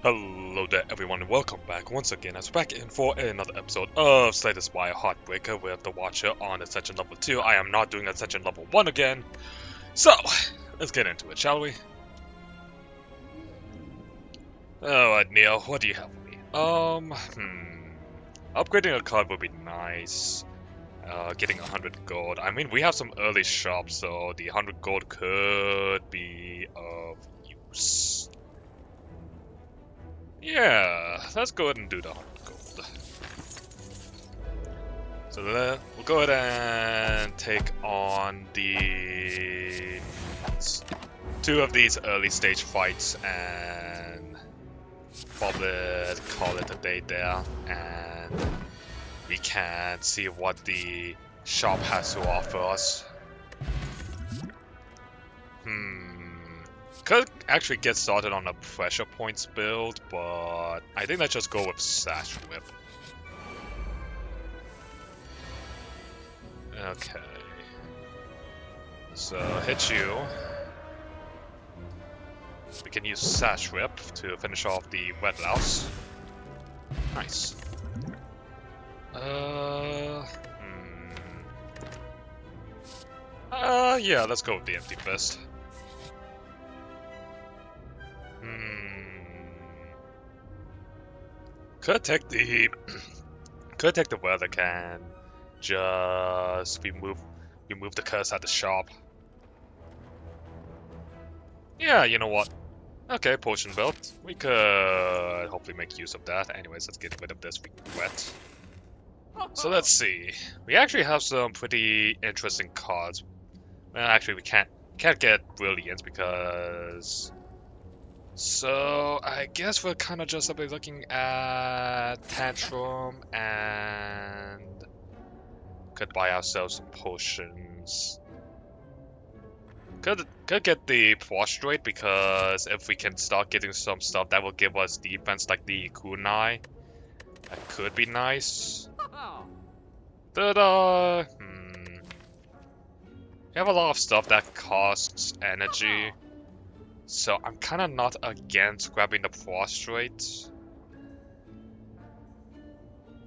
Hello there everyone and welcome back once again as we're back in for another episode of Spire Heartbreaker with the Watcher on Ascension level 2. I am not doing Ascension level 1 again. So, let's get into it, shall we? Alright Neil, what do you have for me? Upgrading a card would be nice. Getting 100 gold. I mean, we have some early shops, so the 100 gold could be of use. Yeah, let's go ahead and do the 100 gold. So we'll go ahead and take on the two of these early stage fights and probably call it a day there, and we can see what the shop has to offer us. Could actually get started on a pressure points build, but I think let's just go with Sash Whip. Okay. So hit you. We can use Sash Whip to finish off the Red Louse. Nice. Yeah, let's go with the Empty Fist. Could take the weather can. Just remove the curse at the shop. Yeah, you know what? Okay, potion belt. We could hopefully make use of that. Anyways, let's get rid of this regret. So let's see. We actually have some pretty interesting cards. Well, actually, we can't get brilliance because. So I guess we're kind of just looking at Tantrum and could buy ourselves some potions. Could get the Prostrate because if we can start getting some stuff that will give us defense like the Kunai, that could be nice. But we have a lot of stuff that costs energy. So I'm kind of not against grabbing the Prostrate.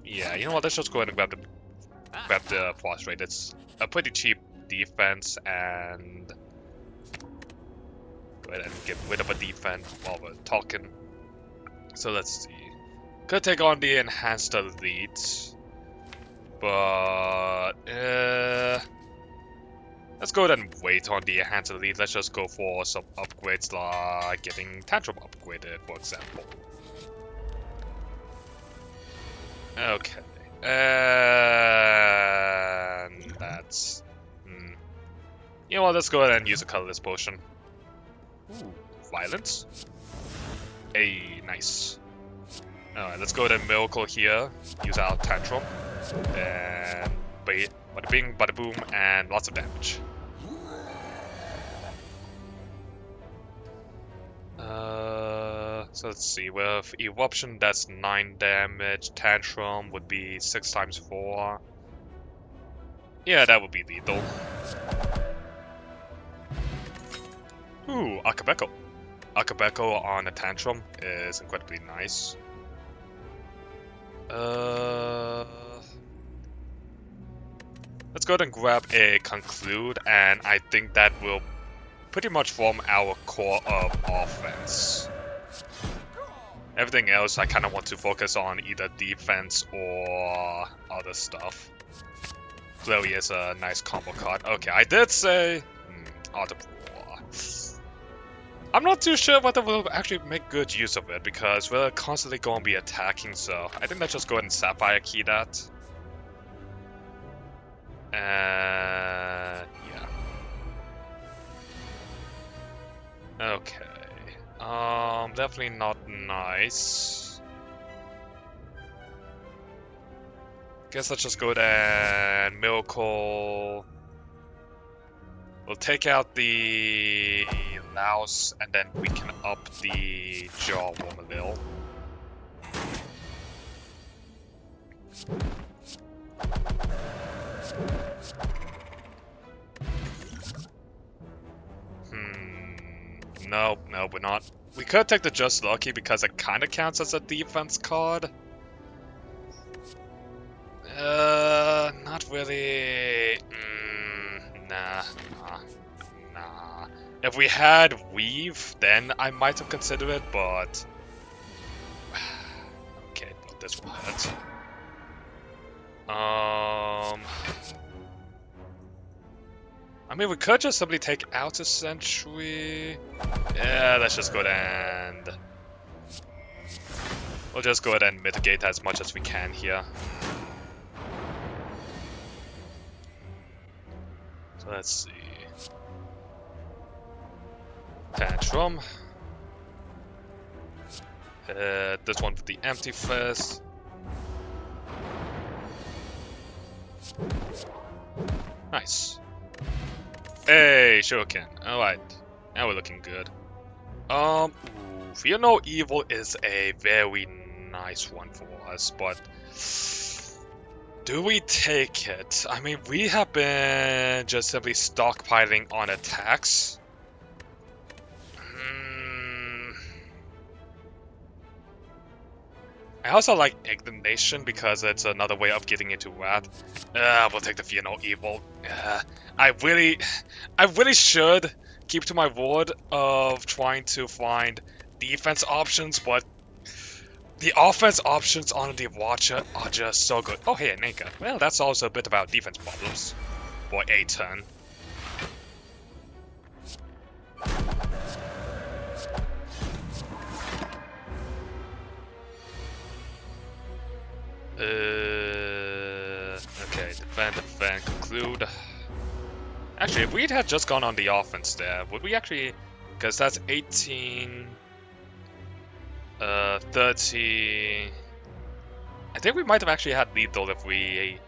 Yeah, you know what? Let's just go ahead and grab the Prostrate. It's a pretty cheap defense, and go ahead and get rid of a defense while we're talking. So let's see. Could take on the Enhanced Elite, but let's go ahead and wait on the Enhanced Elite. Let's just go for some upgrades like getting Tantrum upgraded, for example. Okay. And that's... You know what, let's go ahead and use a colorless potion. Ooh, Violence. Hey, nice. Alright, let's go ahead and Miracle here. Use our Tantrum. And bada bing, bada boom, and lots of damage. So let's see, with Eruption that's 9 damage, Tantrum would be 6 times 4. Yeah, that would be lethal. Ooh, Akabeko. Akabeko on a Tantrum is incredibly nice. Let's go ahead and grab a Conclude, and I think that will pretty much form our core of offense. Everything else I kind of want to focus on either defense or other stuff. Flurry is a nice combo card. Okay, I did say Art of War. I'm not too sure whether we'll actually make good use of it because we're constantly going to be attacking, so I think let's just go ahead and Sapphire Key that. Yeah. Okay. Definitely not nice. Guess let's just go ahead and Miracle. We'll take out the Louse, and then we can up the Jawworm a little. No, we're not. we could take the Just Lucky because it kind of counts as a defense card. Not really. Nah. If we had Weave, then I might have considered it, but... Okay, well, this will hurt. I mean, we could just simply take out a Sentry. Yeah, let's just go ahead and... We'll just go ahead and mitigate as much as we can here. So let's see. Tantrum. This one with the Empty Fist. Nice. Hey, Shuriken. Alright. Now we're looking good. Fear No Evil is a very nice one for us, but... Do we take it? I mean, we have been just simply stockpiling on attacks. I also like Indignation because it's another way of getting into Wrath. We'll take the Fear No Evil. I really should keep to my word of trying to find defense options, but the offense options on the Watcher are just so good. Oh, hey, Nika. Well, that's also a bit about defense problems for a turn. Okay, defend, conclude. Actually, if we had just gone on the offense there, would we actually... Because that's 18... 30... I think we might have actually had lethal if we...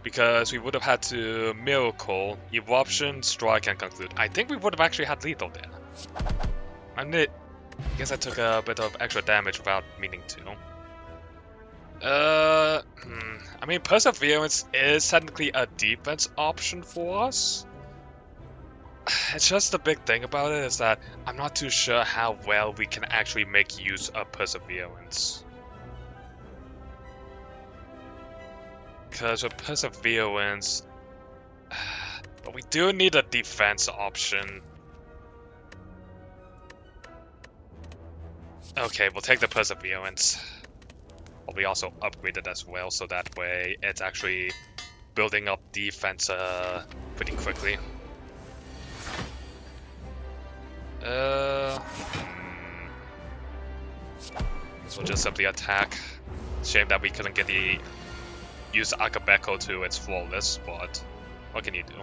Because we would have had to Miracle, Eruption, Strike, and Conclude. I think we would have actually had lethal there. I guess I took a bit of extra damage without meaning to. I mean, Perseverance is technically a defense option for us. It's just the big thing about it is that I'm not too sure how well we can actually make use of Perseverance. Because with Perseverance... But we do need a defense option. Okay, we'll take the Perseverance. But we also upgrade it as well, so that way it's actually building up defense pretty quickly. So we'll just simply attack. Shame that we couldn't get the use Akabeko to its flawless, but what can you do?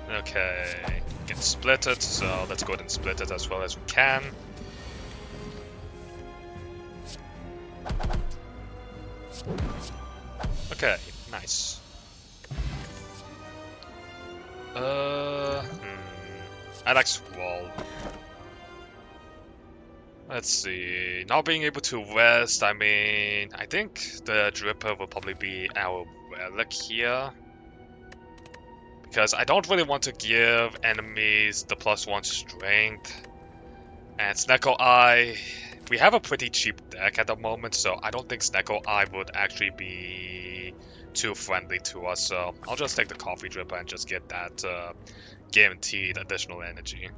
Okay, get splitted, so let's go ahead and split it as well as we can. Okay, nice. I like Squall. Let's see. Not being able to rest, I mean, I think the Dripper will probably be our relic here. Because I don't really want to give enemies the +1 strength. And Snecko Eye, we have a pretty cheap deck at the moment, so I don't think Snecko Eye would actually be too friendly to us. So I'll just take the Coffee Dripper and just get that guaranteed additional energy.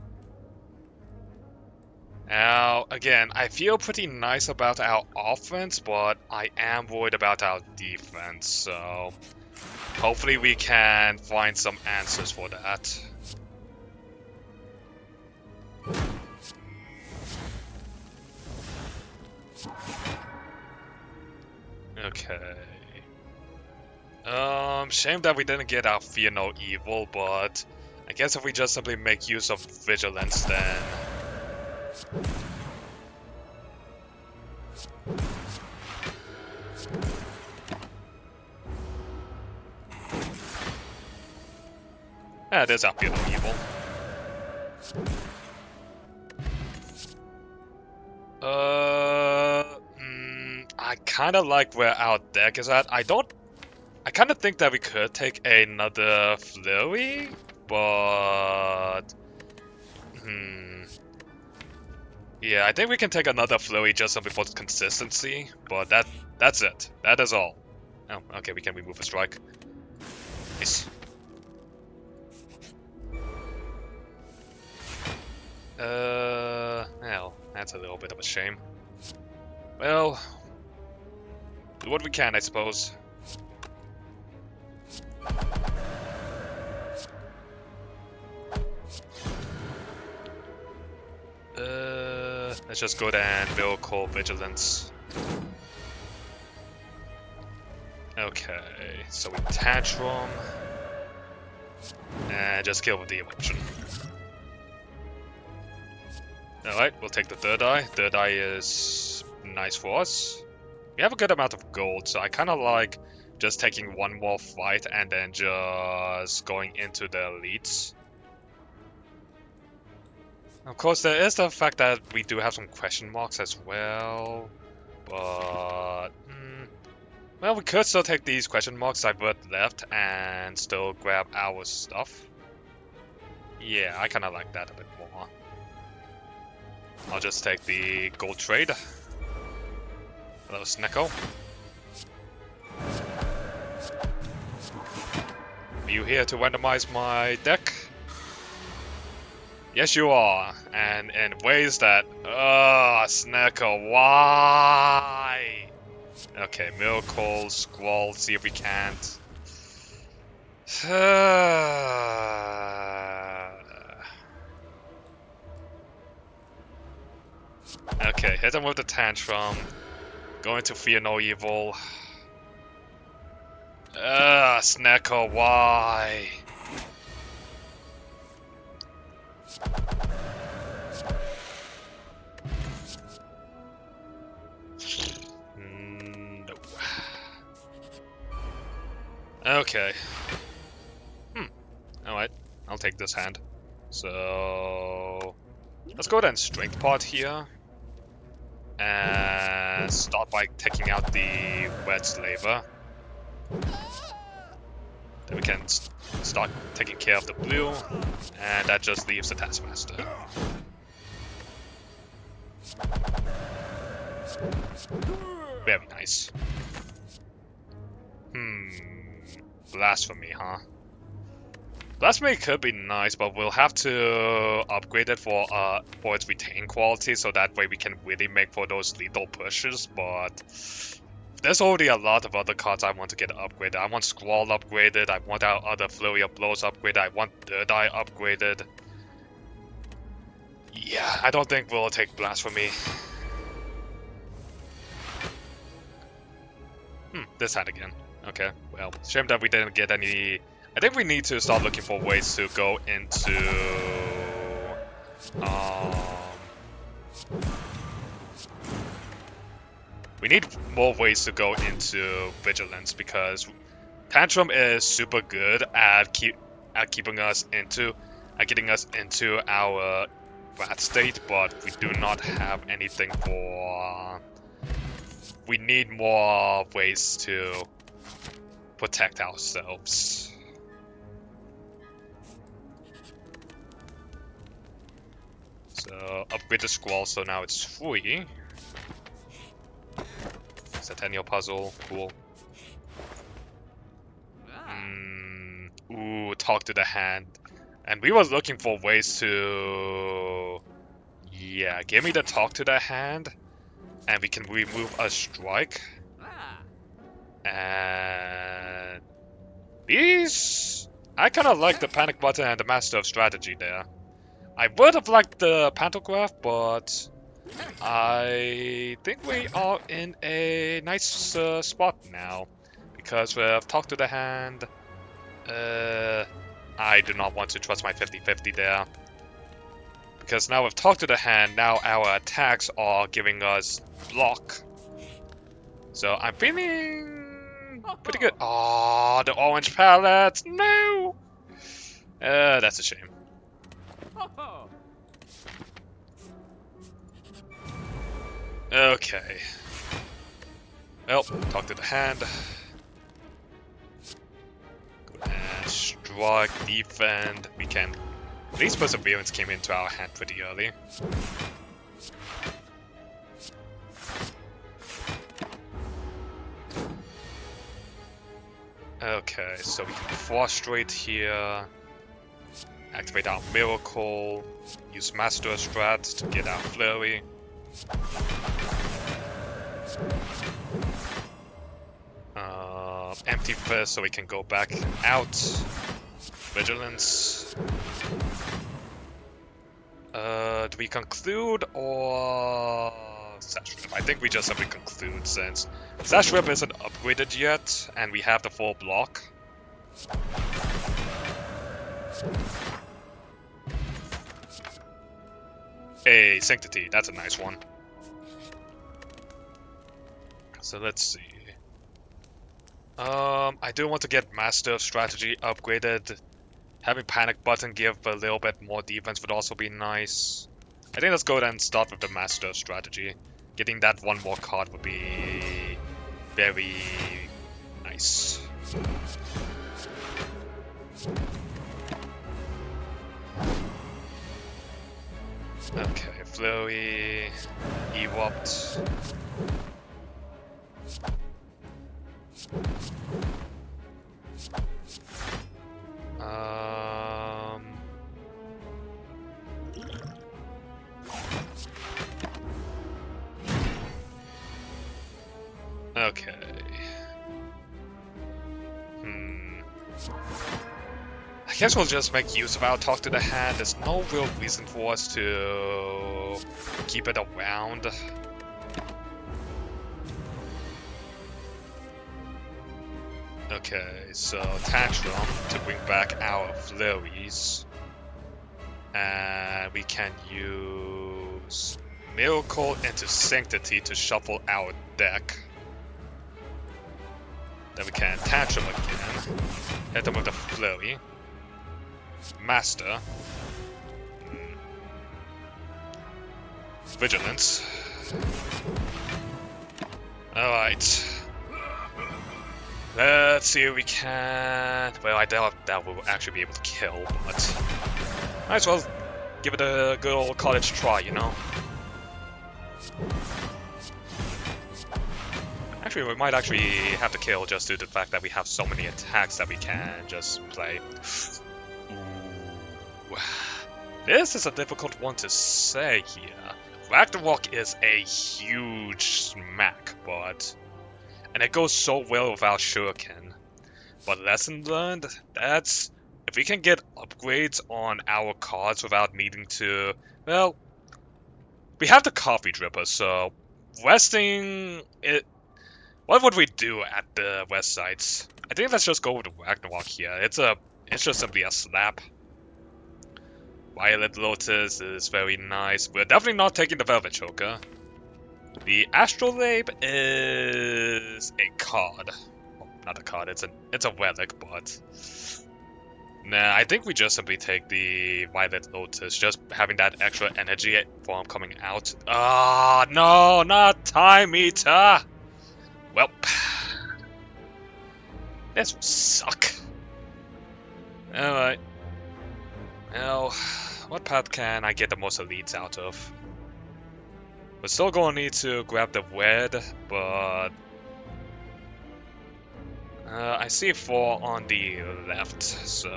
Now, again, I feel pretty nice about our offense, but I am worried about our defense, so hopefully we can find some answers for that. Okay. Shame that we didn't get our Fear No Evil, but I guess if we just simply make use of Vigilance, then... Ah, there's our Fear No Evil. kind of like where our deck is at. I kind of think that we could take another Flurry, but... Yeah, I think we can take another Flurry just simply for consistency, but that's it. That is all. Oh, okay, we can remove a strike. Nice. Well, that's a little bit of a shame. Well, do what we can, I suppose. Let's just go there and Miracle Vigilance. Okay, so we Tantrum. And just kill with the Eruption. Alright, we'll take the third eye. Third eye is nice for us. We have a good amount of gold, so I kind of like just taking one more fight and then just going into the elites. Of course, there is the fact that we do have some question marks as well, but... well, we could still take these question marks, divert left, and still grab our stuff. Yeah, I kind of like that a bit more. I'll just take the gold trade. Hello, Snecko. Are you here to randomize my deck? Yes, you are. And in ways that... Snecko, why? Okay, Miracle, Squall, see if we can't. Okay, hit him with the Tantrum. Going to Fear No Evil. Snecko, why? No. Okay. Alright, I'll take this hand. So... let's go ahead and Strength Pot here. And start by taking out the Red Slaver. Then we can start taking care of the blue, and that just leaves the Taskmaster. Very nice. Blasphemy, huh? Blasphemy could be nice, but we'll have to upgrade it for its retain quality, so that way we can really make for those lethal pushes, but there's already a lot of other cards I want to get upgraded. I want Squall upgraded, I want our other Flurry of Blows upgraded, I want Third Eye upgraded. Yeah, I don't think we'll take Blasphemy. This hand again. Okay, well, shame that we didn't get any... I think we need to start looking for ways to go into... we need more ways to go into Vigilance, because Tantrum is super good at keeping us into... getting us into our rat state, but we do not have anything for... we need more ways to protect ourselves. So, upgrade the Squall, so now it's free. Centennial Puzzle, cool. Ooh, talk to the hand. And we were looking for ways to... yeah, give me the talk to the hand. And we can remove a strike. And... these... I kind of like the Panic Button and the Master of Strategy there. I would have liked the Pantograph, but I think we are in a nice spot now. Because we've talked to the hand. I do not want to trust my 50-50 there. Because now we've talked to the hand, now our attacks are giving us block. So I'm feeling pretty good. Oh, the orange palette! No! That's a shame. Okay. Well, talk to the hand. And strike, defend. We can. At least Perseverance came into our hand pretty early. Okay, so we can Frustrate here. Activate our Miracle. Use Master Strat to get our Flurry. Empty Fist so we can go back out. Vigilance. Do we conclude or Sash Rip? I think we just simply conclude since Sash Rip isn't upgraded yet and we have the full block. Hey, Sanctity, that's a nice one. So let's see. I do want to get Master Strategy upgraded. Having Panic Button give a little bit more defense would also be nice. I think let's go ahead and start with the Master Strategy. Getting that one more card would be very nice. Okay, Flurry, Erupt. Okay. I guess we'll just make use of our Talk to the Hand. There's no real reason for us to keep it around. Okay, so Tantrum to bring back our Flurries. And we can use Miracle into Sanctity to shuffle our deck. Then we can Tantrum again. Hit them with the Flurry. Master. Vigilance. Alright. Let's see if we can... Well, I doubt that we'll actually be able to kill, but... Might as well give it a good old college try, you know? Actually, we might actually have to kill just due to the fact that we have so many attacks that we can just play. Ooh. This is a difficult one to say here. Ragnarok is a huge smack, but... And it goes so well with our Shuriken. But lesson learned, that's... If we can get upgrades on our cards without needing to... Well... We have the Coffee Dripper, so... Resting... it. What would we do at the West Sides? I think let's just go with the Ragnarok here. It's just simply a slap. Violet Lotus is very nice. We're definitely not taking the Velvet Choker. The Astrolabe is a card. Well, not a card, it's a relic, but... Nah, I think we just simply take the Violet Lotus, just having that extra energy from coming out. Ah, no, not Time Eater! Well, this will suck. Alright. Now, what path can I get the most elites out of? We're still gonna need to grab the Wed, but... I see 4 on the left, so...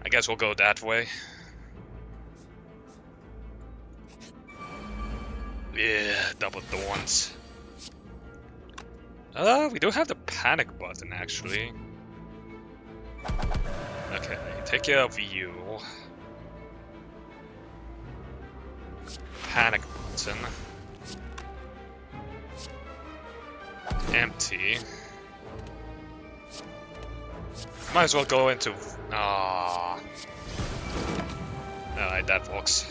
I guess we'll go that way. Yeah, double thorns. We do have the panic button, actually. Okay, take care of you. Panic button. Empty. Might as well go into... Alright, that works.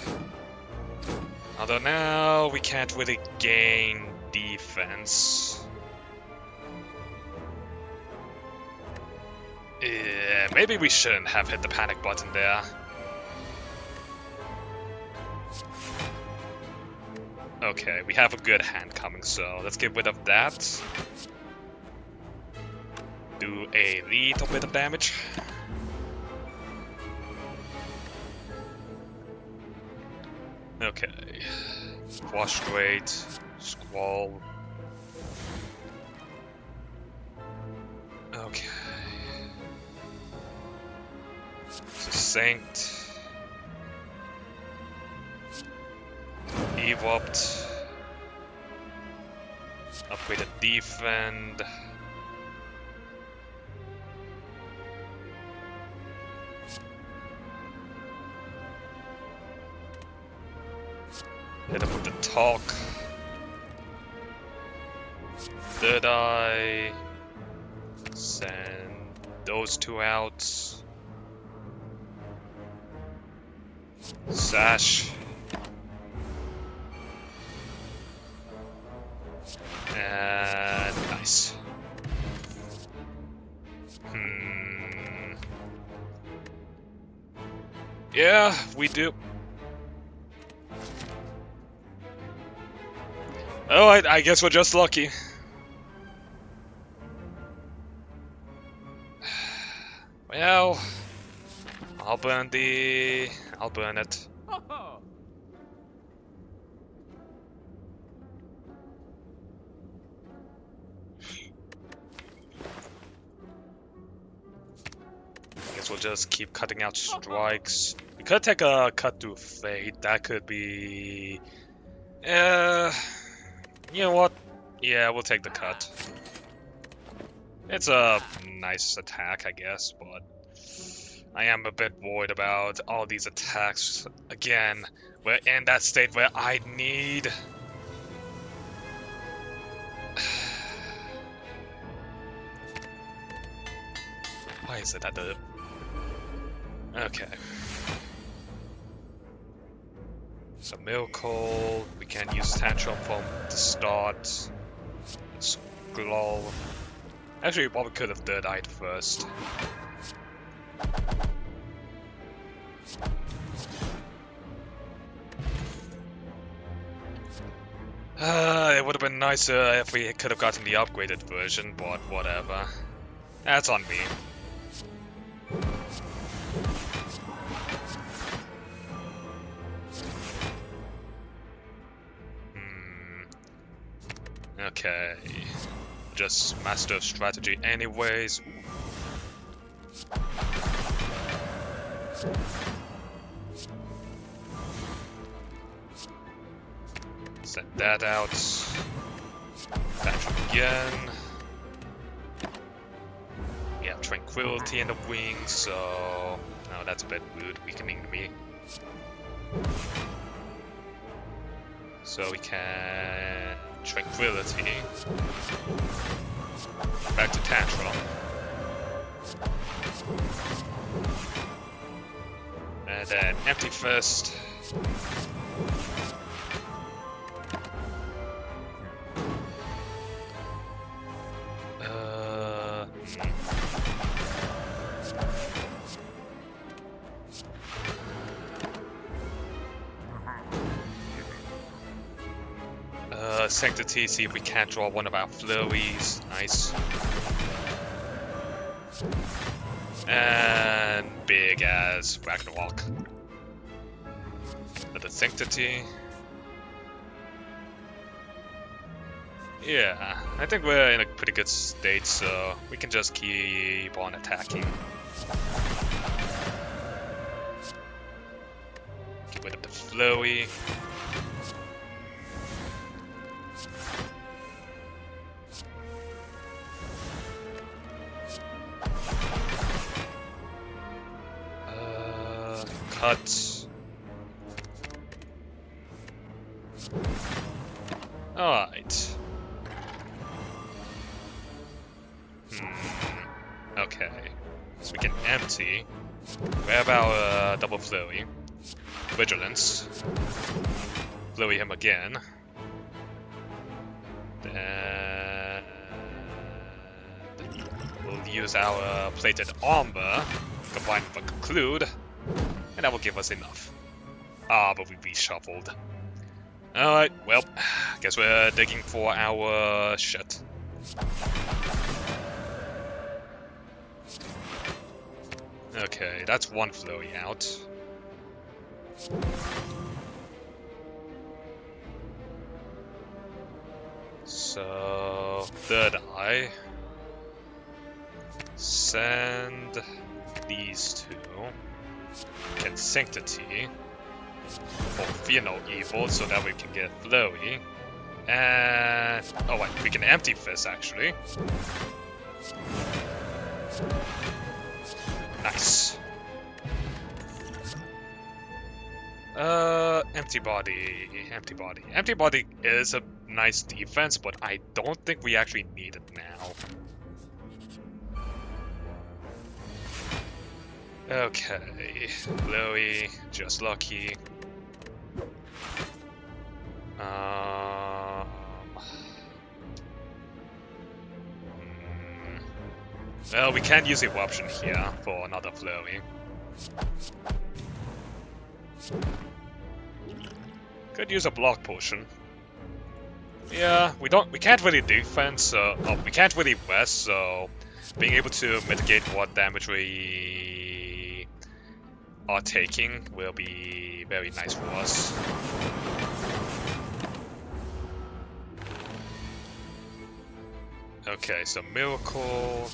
Although now we can't really gain defense. Yeah, maybe we shouldn't have hit the panic button there. Okay, we have a good hand coming, so let's get rid of that. Do a little bit of damage. Okay. Frustrate, Squall. Okay. Succinct. Erupt. Upgrade the defend. Hit him with the talk. Third eye. Send those two out. Sash. And nice. Yeah, we do. Oh, I guess we're just lucky. Well, I'll burn it. Guess we'll just keep cutting out strikes. We could take a cut to Fate. That could be... you know what? Yeah, we'll take the cut. It's a nice attack, I guess, but I am a bit worried about all these attacks. Again, we're in that state where I need... Why is it at the... Okay. So Miracle, we can use Tantrum from the start. Skull. Actually, we probably could have third-eyed first. It would have been nicer if we could have gotten the upgraded version, but whatever. That's on me. Okay. Just master of strategy anyways. Send that out. That again. We have Tranquility in the wings, so... No, that's a bit rude, weakening me. So we can... Tranquility. Back to Tantrum. And then Empty Fist. Sanctity, see if we can't draw one of our flurries. Nice. And big as Ragnarok. Another Sanctity. Yeah, I think we're in a pretty good state, so we can just keep on attacking. Get rid of the flurry. Cut. Alright. Okay. So we can empty. Grab our double flurry. Vigilance. Flurry him again. Then we'll use our plated armor combined with a conclude. And that will give us enough. Ah, but we reshuffled. Alright, well, guess we're digging for our shit. Okay, that's one flowy out. So, third eye. Send these two. Get Sanctity for Fear No Evil so that we can get Flowy. And... oh wait, we can Empty Fist actually. Nice. Empty body. Empty body. Empty body is a nice defense, but I don't think we actually need it now. Okay, Blowy, just lucky. Well, we can use Eruption here for another Flurry. Could use a block potion. Yeah, we can't really defense, so we can't really rest, so being able to mitigate what damage we are taking will be very nice for us. Okay, so Miracle.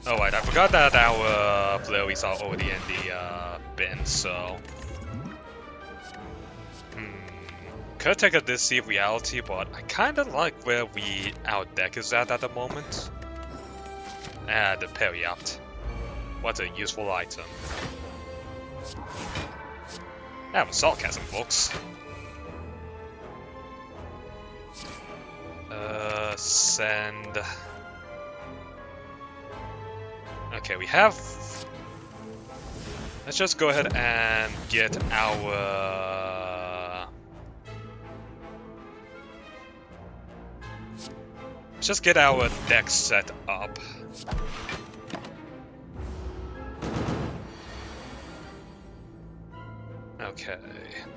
Oh wait, I forgot that our flurries are already in the bin, so... Could take a Deceive Reality, but I kinda like where our deck is at the moment. And the Periapt. What a useful item. I have a Sarcasm books. Send... Okay, we have... Let's just go ahead and get our... Let's just get our deck set up. Okay,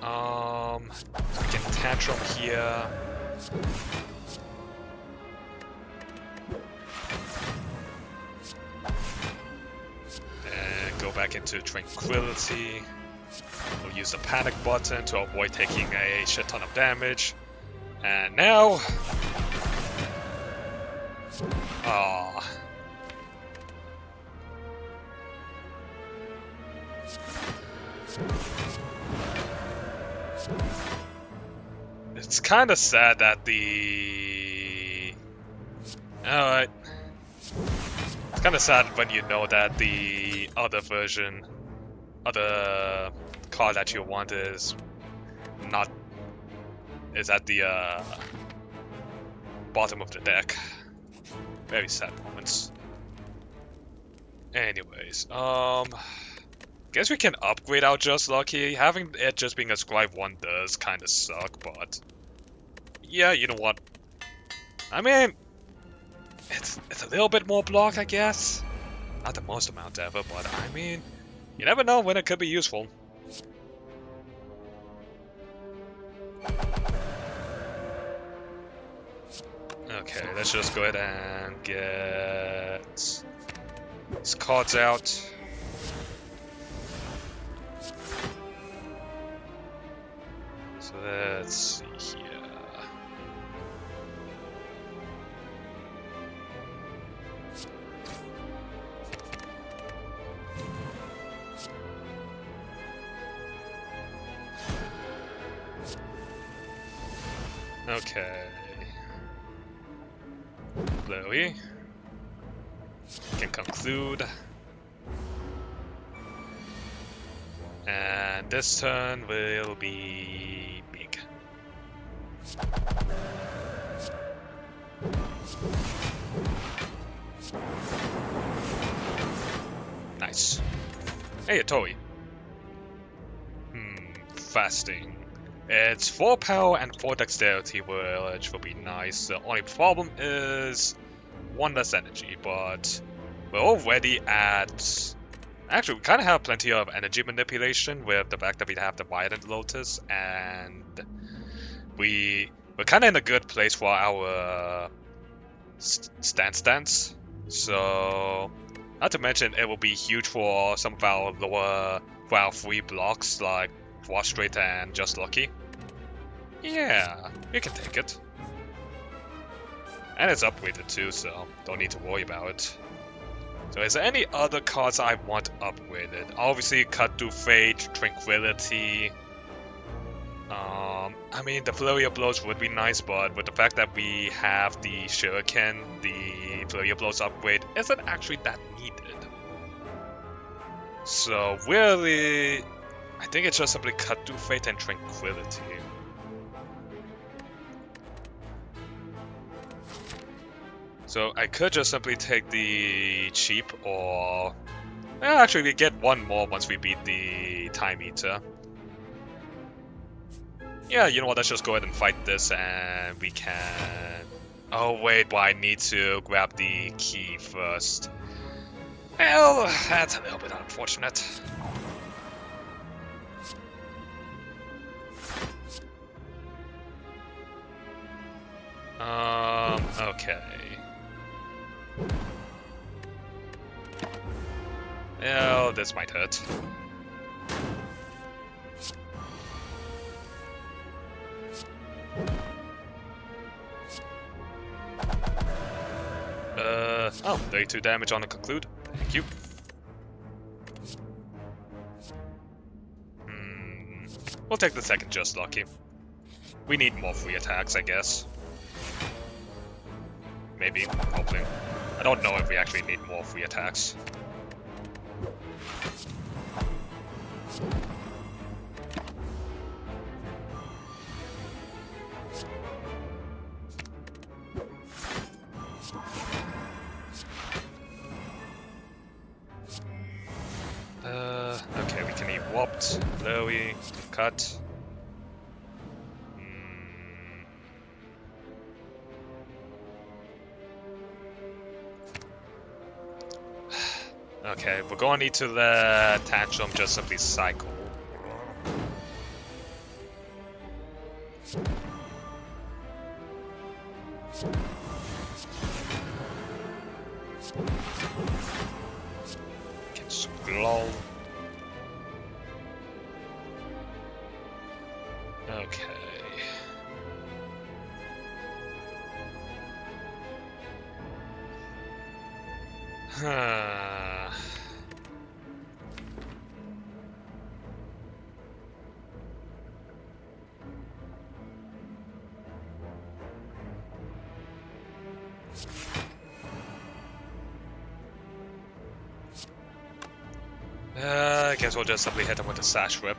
we can Tantrum here. And go back into Tranquility. We'll use the Panic button to avoid taking a shit ton of damage. And now... Aww. It's kind of sad that the... Alright. It's kind of sad when you know that the other version, other card that you want is not... is at the bottom of the deck. Very sad moments. Anyways, guess we can upgrade our Just Lucky. Having it just being a Scribe 1 does kind of suck, but... Yeah, you know what? I mean... It's a little bit more block, I guess. Not the most amount ever, but I mean... You never know when it could be useful. Okay, let's just go ahead and get these cards out. So let's see here. Okay. Blowy. Can conclude. And this turn will be big. Nice. Hey, a toy. Fasting. It's 4 power and 4 dexterity, which will be nice. The only problem is 1 less energy, but we're already at Actually, we kind of have plenty of energy manipulation with the fact that we have the Violent Lotus, and we're kind of in a good place for our stance. So, not to mention, it will be huge for some of our lower, for our free blocks like Frustrate and Just Lucky. Yeah, we can take it. And it's upgraded too, so don't need to worry about it. So is there any other cards I want upgraded? Obviously, Cut Through Fate, Tranquility. I mean, the Flurry of Blows would be nice, but with the fact that we have the Shuriken, the Flurry of Blows upgrade isn't actually that needed. So really, I think it's just simply Cut Through Fate and Tranquility. So I could just simply take the cheap, or well, actually we get one more once we beat the Time Eater. Yeah, you know what, let's just go ahead and fight this and we can... Oh wait, well I need to grab the key first. Well, that's a little bit unfortunate. Okay. Well, this might hurt. Oh, 32 damage on the conclude. Thank you. We'll take the second Just Lucky. We need more free attacks, I guess. Maybe, hopefully. I don't know if we actually need more free attacks. Okay, we can eat Whopped, Blowy, Cut. Okay, we're going to need to let Tantrum just simply cycle. Can scroll. Okay. I guess we'll just simply hit him with a Sash Whip.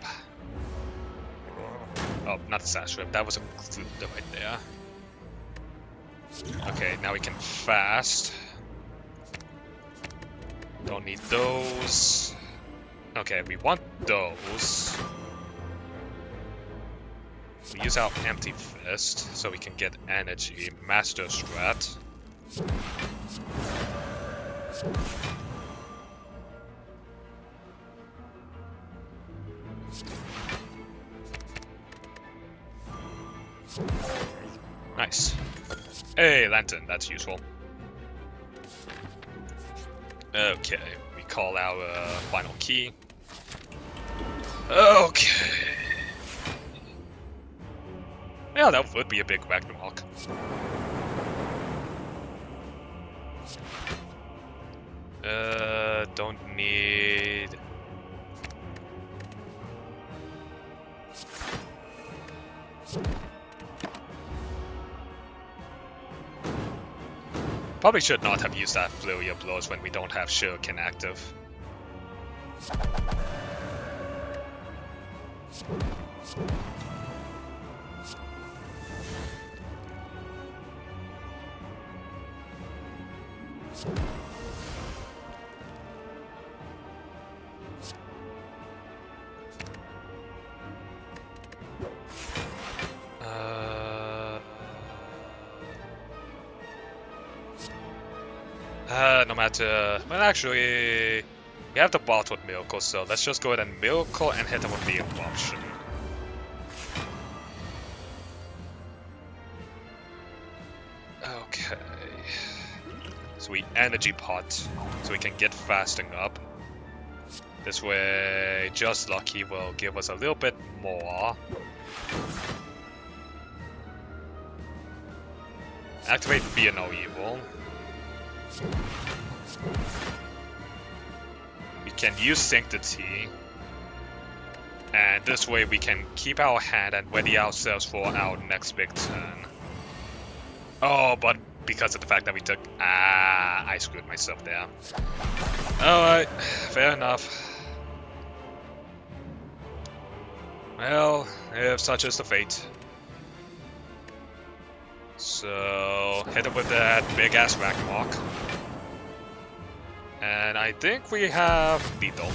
Oh, not the Sash Whip, that was a clue right there. Okay, now we can fast. Don't need those. Okay, we want those. We use our Empty Fist so we can get energy. Master Strat. Nice. Hey, Lantern, that's useful. Okay, we call our final key. Okay. Yeah, that would be a big Ragnarok. Don't need... Probably should not have used that Flurry of Blows when we don't have Shuriken active. No matter... Well, actually... We have the bot with Miracle, so let's just go ahead and Miracle and hit him with the Eruption. Okay. So we Energy Pot, so we can get fasting up. This way, Just Lucky will give us a little bit more. Activate Fear No Evil. We can use Sanctity. And this way we can keep our hand and ready ourselves for our next big turn. Oh, but because of the fact that we took... I screwed myself there. Alright, fair enough. Well, if such is the fate. So, hit him with that big-ass Ragnarok. And I think we have lethal.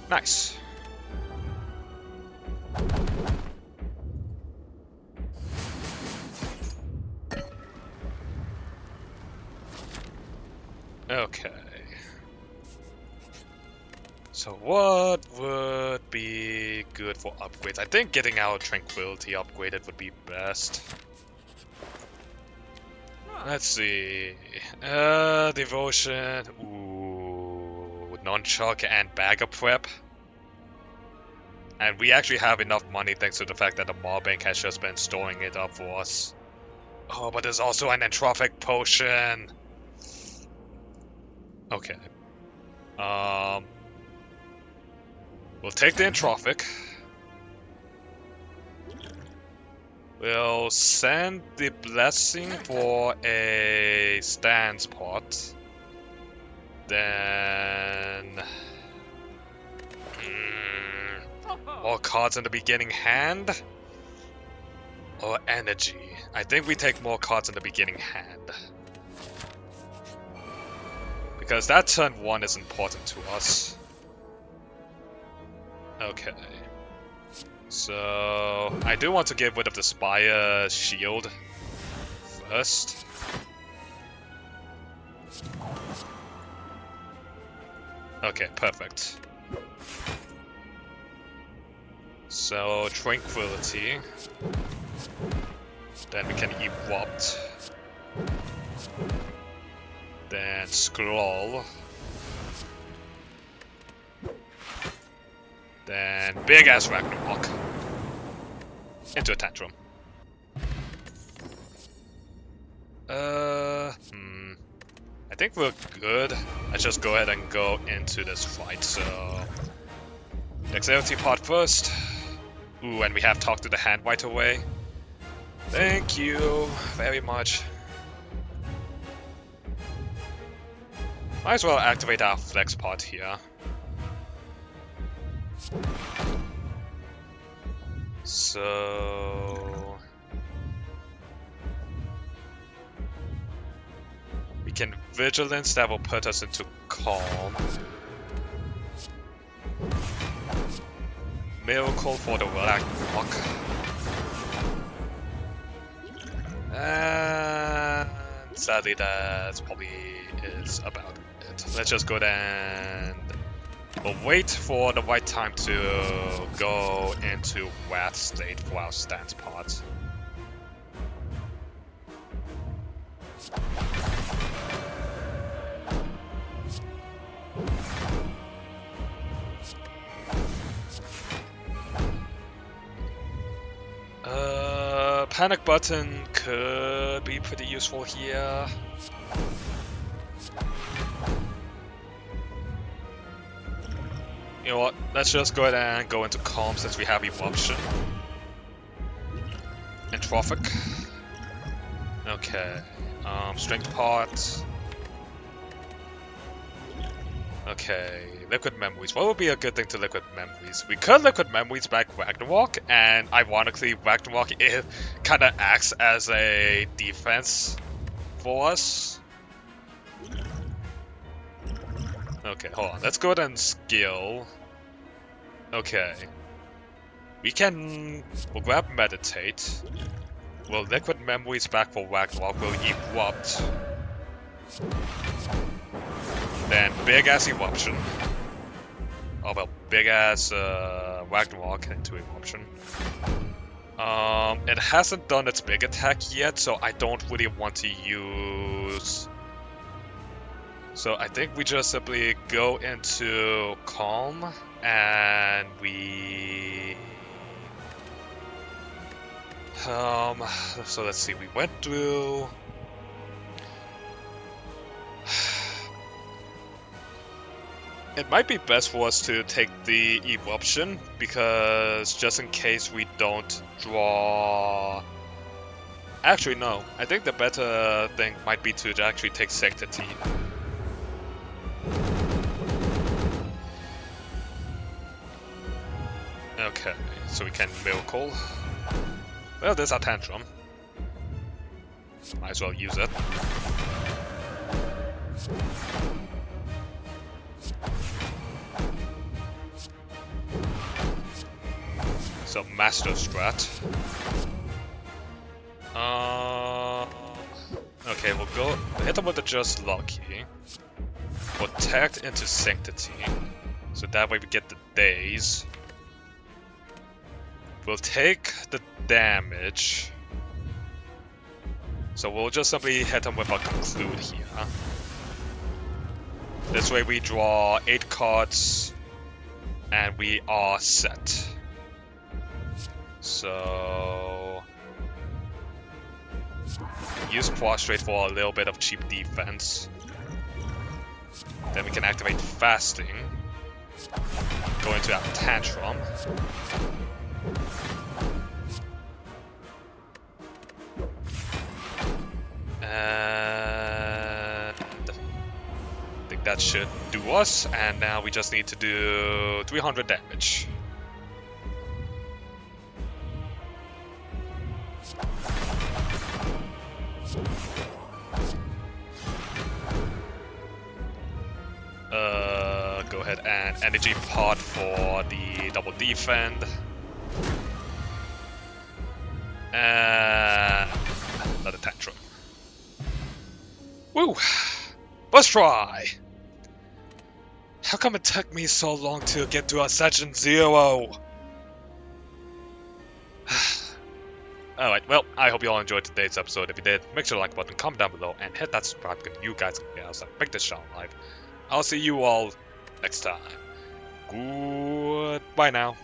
Nice. Okay. So what would be good for upgrades? I think getting our Tranquility upgraded would be best. Let's see. Devotion. Ooh, Nunchuck and Bagger Prep. And we actually have enough money thanks to the fact that the Maw Bank has just been storing it up for us. Oh, but there's also an Entropic Potion. Okay. We'll take the Entropic. We'll send the Blessing for a stance pot. Then... more cards in the beginning hand? Or energy? I think we take more cards in the beginning hand. Because that turn 1 is important to us. Okay. So, I do want to get rid of the Spire Shield first. Okay, perfect. So, Tranquility. Then we can Erupt. Then Scroll. Then big ass Ragnarok. Into a Tantrum. I think we're good. Let's just go ahead and go into this fight, so... Dexterity part first. Ooh, and we have talked to the hand right away. Thank you very much. Might as well activate our flex part here. So... we can Vigilance, that will put us into Calm. Miracle for the Ragnarok. And sadly that's probably is about it. Let's just go and we'll wait for the right time to go into Wrath state for our stance part. Panic button could be pretty useful here. You know what? Let's just go ahead and go into Calm since we have Eruption. Entropic. Okay. Strength part. Okay, Liquid Memories. What would be a good thing to Liquid Memories? We could Liquid Memories back Ragnarok, and ironically, Ragnarok kind of acts as a defense for us. Okay, hold on. Let's go ahead and skill. Okay. We'll grab Meditate. We'll Liquid Memories back for Ragnarok. We'll Erupt. Then big ass eruption. Oh well, big ass Ragnarok into eruption. It hasn't done its big attack yet, so I don't really want to use. So I think we just simply go into Calm and we. So let's see. We went through. It might be best for us to take the eruption, because just in case we don't draw... Actually, no. I think the better thing might be to actually take Sanctity. Okay, so we can Miracle. Well, there's our Tantrum. Might as well use it. So Master Strat. Okay, we'll hit them with the Just Lucky. We'll tagged into Sanctity, so that way we get the days. We'll take the damage. So we'll just simply hit them with a Conclude here. This way we draw 8 cards, and we are set. So use Prostrate for a little bit of cheap defense. Then we can activate Fasting. Go into our Tantrum. And I think that should do us. And now we just need to do 300 damage. Go ahead and energy pot for the double defend. And another Tantrum. Woo! Let's try! How come it took me so long to get to Ascension 0? Alright, well, I hope you all enjoyed today's episode. If you did, make sure to like button, comment down below, and hit that subscribe button. You guys can else that make this channel live. I'll see you all next time. Goodbye now.